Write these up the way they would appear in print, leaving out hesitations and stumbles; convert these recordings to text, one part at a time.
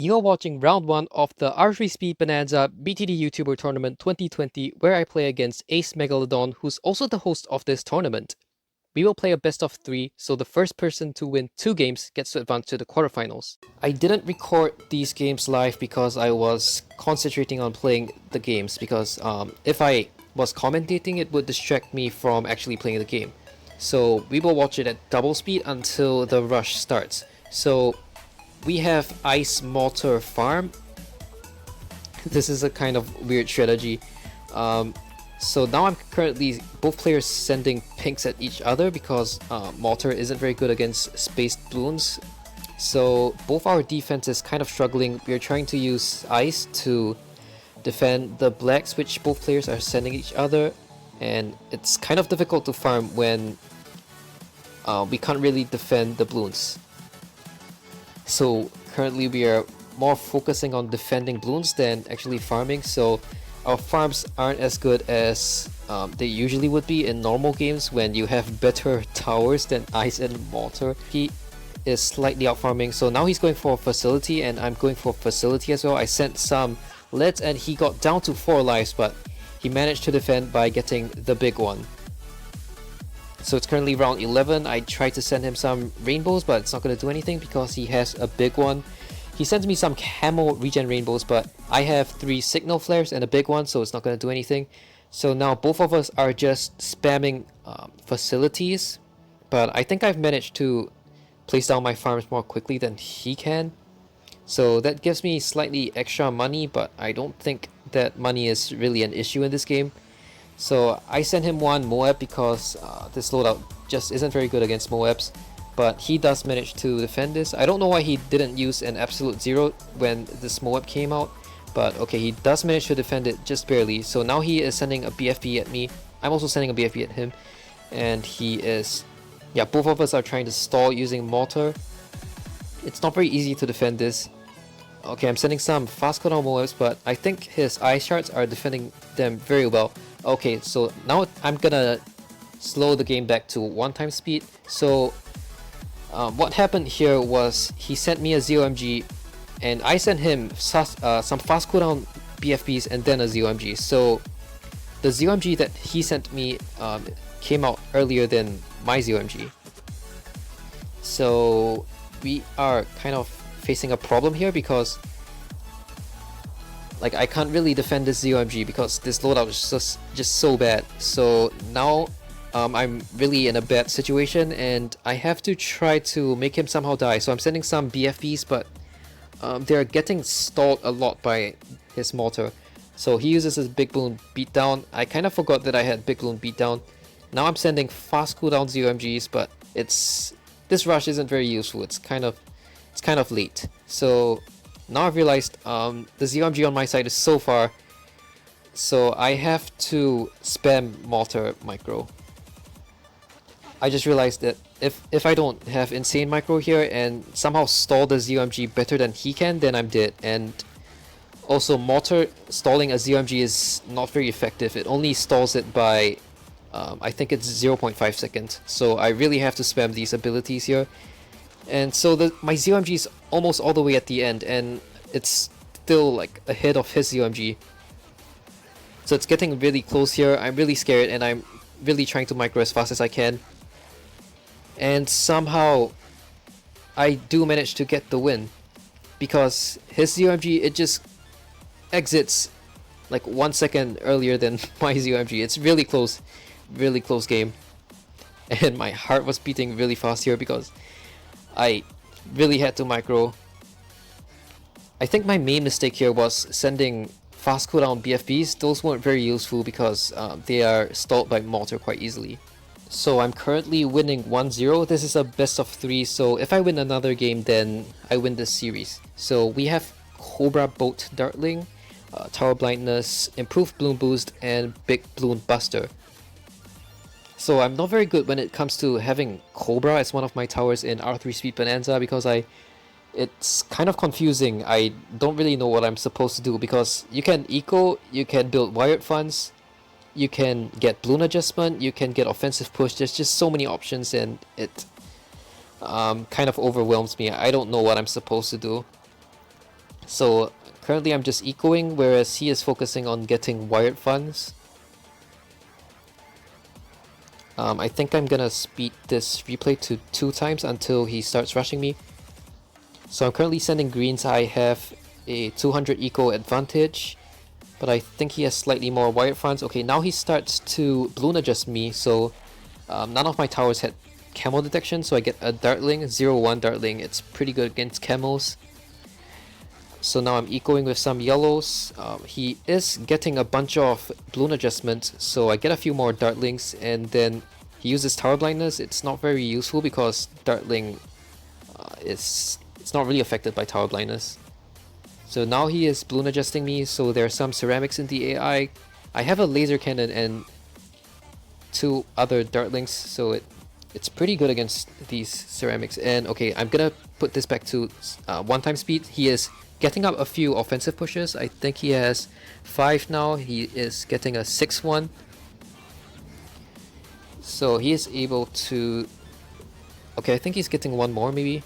You are watching round 1 of the Archery Speed Bananza BTD YouTuber Tournament 2020, where I play against Ace Megalodon, who's also the host of this tournament. We will play a best of 3, so the first person to win 2 games gets to advance to the quarterfinals. I didn't record these games live because I was concentrating on playing the games, because if I was commentating, it would distract me from actually playing the game. So we will watch it at double speed until the rush starts. So we have Ice Mortar Farm. This is a kind of weird strategy. So now I'm currently both players sending pinks at each other because Mortar isn't very good against spaced balloons. So both our defense is kind of struggling. We're trying to use ice to defend the blacks, which both players are sending each other, and it's kind of difficult to farm when we can't really defend the balloons. So currently we are more focusing on defending balloons than actually farming, so our farms aren't as good as they usually would be in normal games when you have better towers than ice and mortar. He is slightly out farming, so now he's going for facility and I'm going for facility as well. I sent some leads and he got down to 4 lives, but he managed to defend by getting the big one. So it's currently round 11. I tried to send him some rainbows, but it's not going to do anything because he has a big one. He sends me some camo regen rainbows, but I have 3 signal flares and a big one, so it's not going to do anything. So now both of us are just spamming facilities, but I think I've managed to place down my farms more quickly than he can. So that gives me slightly extra money, but I don't think that money is really an issue in this game. So I sent him one MOAB because this loadout just isn't very good against MOABs, but he does manage to defend this. I don't know why he didn't use an absolute zero when this MOAB came out, but okay, he does manage to defend it just barely. So now he is sending a BFB at me. I'm also sending a BFB at him, and he is, yeah, both of us are trying to stall using mortar. It's not very easy to defend this. Okay, I'm sending some fast cooldown MOABs, but I think his ice shards are defending them very well. Okay, so now I'm gonna slow the game back to 1 time speed. So what happened here was he sent me a ZOMG and I sent him some fast cooldown BFBs and then a ZOMG. So the ZOMG that he sent me came out earlier than my ZOMG. So we are kind of facing a problem here because like I can't really defend this ZOMG because this loadout is just so bad. So now I'm really in a bad situation and I have to try to make him somehow die. So I'm sending some BFBs, but they're getting stalled a lot by his mortar. So he uses his big balloon beatdown. I kind of forgot that I had big balloon beatdown. Now I'm sending fast cooldown ZOMGs, but this rush isn't very useful. It's kind of late. So now I've realized the ZOMG on my side is so far, so I have to spam mortar micro. I just realized that if I don't have insane micro here and somehow stall the ZOMG better than he can, then I'm dead. And also mortar stalling a ZOMG is not very effective. It only stalls it by I think it's 0.5 seconds. So I really have to spam these abilities here. And so my ZOMG is almost all the way at the end, and it's still like ahead of his ZOMG. So it's getting really close here. I'm really scared, and I'm really trying to micro as fast as I can. And somehow, I do manage to get the win, because his ZOMG, it just exits like 1 second earlier than my ZOMG. It's really close game. And my heart was beating really fast here because I really had to micro. I think my main mistake here was sending fast cooldown BFBs. Those weren't very useful because they are stalled by mortar quite easily. So I'm currently winning 1-0. This is a best of 3, so if I win another game, then I win this series. So we have Cobra Boat Dartling, Tower Blindness, Improved Bloon Boost, and Big Bloon Buster. So I'm not very good when it comes to having Cobra as one of my towers in R3 Speed Bananza because it's kind of confusing. I don't really know what I'm supposed to do because you can eco, you can build wired funds, you can get balloon adjustment, you can get offensive push. There's just so many options and it kind of overwhelms me. I don't know what I'm supposed to do. So currently I'm just ecoing, whereas he is focusing on getting wired funds. I think I'm gonna speed this replay to 2 times until he starts rushing me. So I'm currently sending greens. I have a 200 eco advantage, but I think he has slightly more wired funds. Okay, now he starts to balloon adjust me, so none of my towers had camel detection, so I get a dartling, 0-1 dartling. It's pretty good against camels. So now I'm ecoing with some yellows. He is getting a bunch of balloon adjustments, so I get a few more dartlings, and then he uses tower blindness. It's not very useful because dartling it's not really affected by tower blindness. So now he is balloon adjusting me, so there are some ceramics in the AI. I have a laser cannon and 2 other dartlings, so it's pretty good against these ceramics. And okay, I'm gonna put this back to 1 time speed. He is getting up a few offensive pushes. I think he has 5 now. He is getting a 6-1. So he is able to... Okay, I think he's getting 1 more maybe.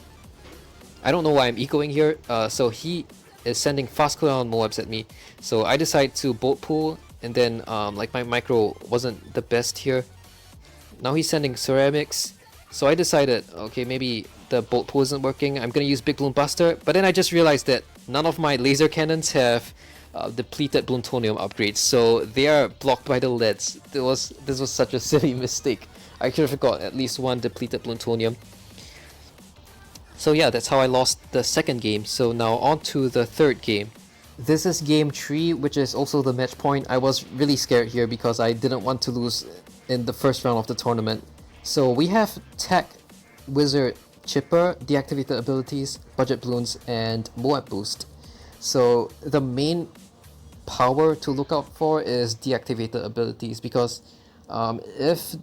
I don't know why I'm ecoing here. So he is sending fast cooldown MOABs at me. So I decide to bolt pool, and then like my micro wasn't the best here. Now he's sending ceramics. So I decided, okay, maybe the bolt pool isn't working. I'm gonna use Big Balloon Buster, but then I just realized that none of my laser cannons have depleted plutonium upgrades, so they are blocked by the leads. This was such a silly mistake. I could have got at least 1 depleted plutonium. So yeah, that's how I lost the 2nd game. So now on to the 3rd game. This is game 3, which is also the match point. I was really scared here because I didn't want to lose in the first round of the tournament. So we have Tech, Wizard, Chipper, deactivated abilities, budget balloons, and MOAB boost. So the main power to look out for is deactivated abilities, because if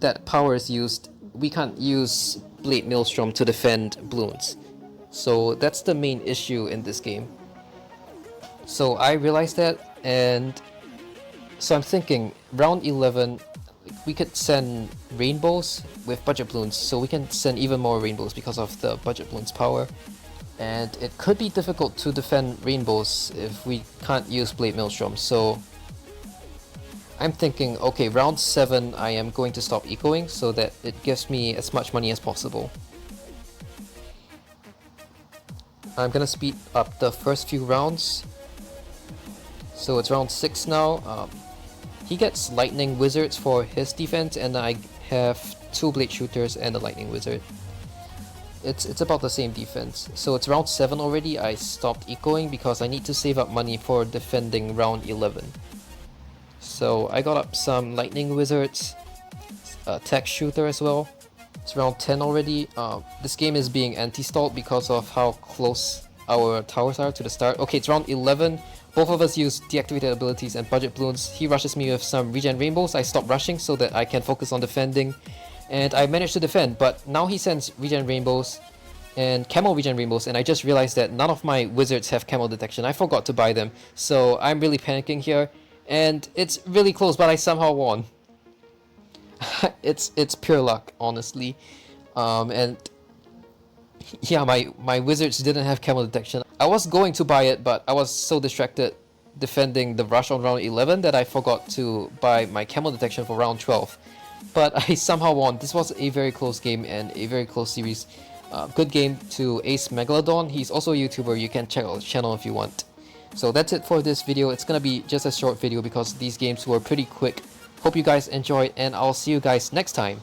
that power is used, we can't use Blade Maelstrom to defend balloons. So that's the main issue in this game. So I realized that, and so I'm thinking round 11 we could send rainbows with budget balloons, so we can send even more rainbows because of the budget balloons power. And it could be difficult to defend rainbows if we can't use Blade Maelstrom. So I'm thinking, okay, round 7 I am going to stop ecoing so that it gives me as much money as possible. I'm gonna speed up the first few rounds. So it's round 6 now. He gets lightning wizards for his defense, and I have 2 blade shooters and a lightning wizard. It's about the same defense. So it's round 7 already. I stopped ecoing because I need to save up money for defending round 11. So I got up some lightning wizards, a tech shooter as well. It's round 10 already. This game is being anti-stalled because of how close our towers are to the start. Okay, it's round 11. Both of us use deactivated abilities and budget balloons. He rushes me with some regen rainbows. I stop rushing so that I can focus on defending. And I managed to defend, but now he sends regen rainbows and camel regen rainbows, and I just realized that none of my wizards have camel detection. I forgot to buy them, so I'm really panicking here. And it's really close, but I somehow won. It's pure luck, honestly. And yeah, my wizards didn't have camel detection. I was going to buy it, but I was so distracted defending the rush on round 11 that I forgot to buy my camel detection for round 12. But I somehow won. This was a very close game and a very close series. Good game to Ace Megalodon. He's also a YouTuber. You can check out his channel if you want. So that's it for this video. It's gonna be just a short video because these games were pretty quick. Hope you guys enjoyed, and I'll see you guys next time.